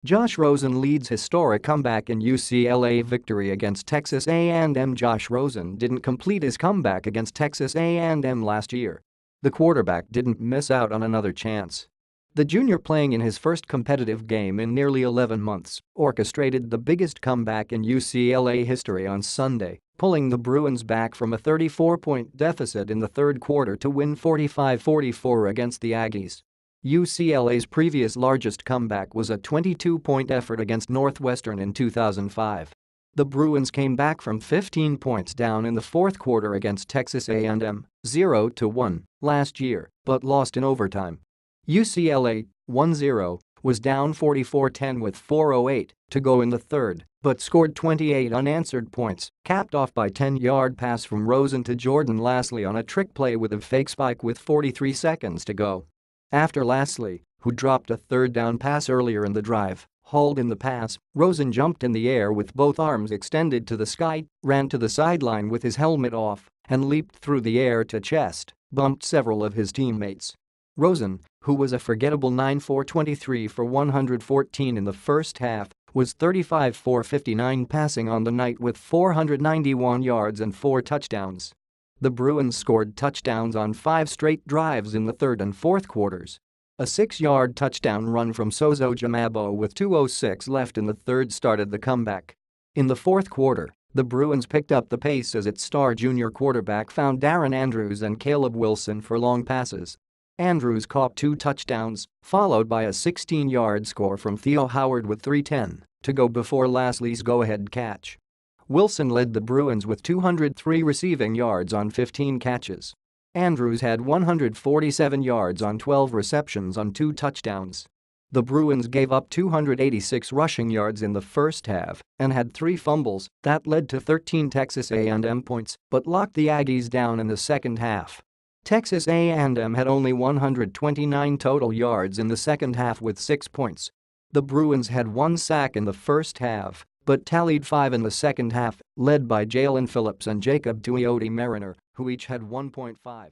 Josh Rosen leads historic comeback in UCLA victory against Texas A&M. Josh Rosen didn't complete his comeback against Texas A&M last year. The quarterback didn't miss out on another chance. The junior, playing in his first competitive game in nearly 11 months, orchestrated the biggest comeback in UCLA history on Sunday, pulling the Bruins back from a 34-point deficit in the third quarter to win 45-44 against the Aggies. UCLA's previous largest comeback was a 22-point effort against Northwestern in 2005. The Bruins came back from 15 points down in the fourth quarter against Texas A&M, 0-1, last year, but lost in overtime. UCLA, 1-0, was down 44-10 with 4:08 to go in the third, but scored 28 unanswered points, capped off by a 10-yard pass from Rosen to Jordan Lasley on a trick play with a fake spike with 43 seconds to go. After Lasley, who dropped a third-down pass earlier in the drive, hauled in the pass, Rosen jumped in the air with both arms extended to the sky, ran to the sideline with his helmet off, and leaped through the air to chest, bumped several of his teammates. Rosen, who was a forgettable 9 for 23 for 114 in the first half, was 35 for 59 passing on the night with 491 yards and 4 touchdowns. The Bruins scored touchdowns on 5 straight drives in the third and fourth quarters. A 6-yard touchdown run from Sozo Jamabo with 2:06 left in the third started the comeback. In the fourth quarter, the Bruins picked up the pace as its star junior quarterback found Darren Andrews and Caleb Wilson for long passes. Andrews caught 2 touchdowns, followed by a 16-yard score from Theo Howard with 3:10 to go before Lasley's go-ahead catch. Wilson led the Bruins with 203 receiving yards on 15 catches. Andrews had 147 yards on 12 receptions on 2 touchdowns. The Bruins gave up 286 rushing yards in the first half and had 3 fumbles that led to 13 Texas A&M points but locked the Aggies down in the second half. Texas A&M had only 129 total yards in the second half with 6 points. The Bruins had 1 sack in the first half but tallied 5 in the second half, led by Jalen Phillips and Jacob Tuioti Mariner, who each had 1.5.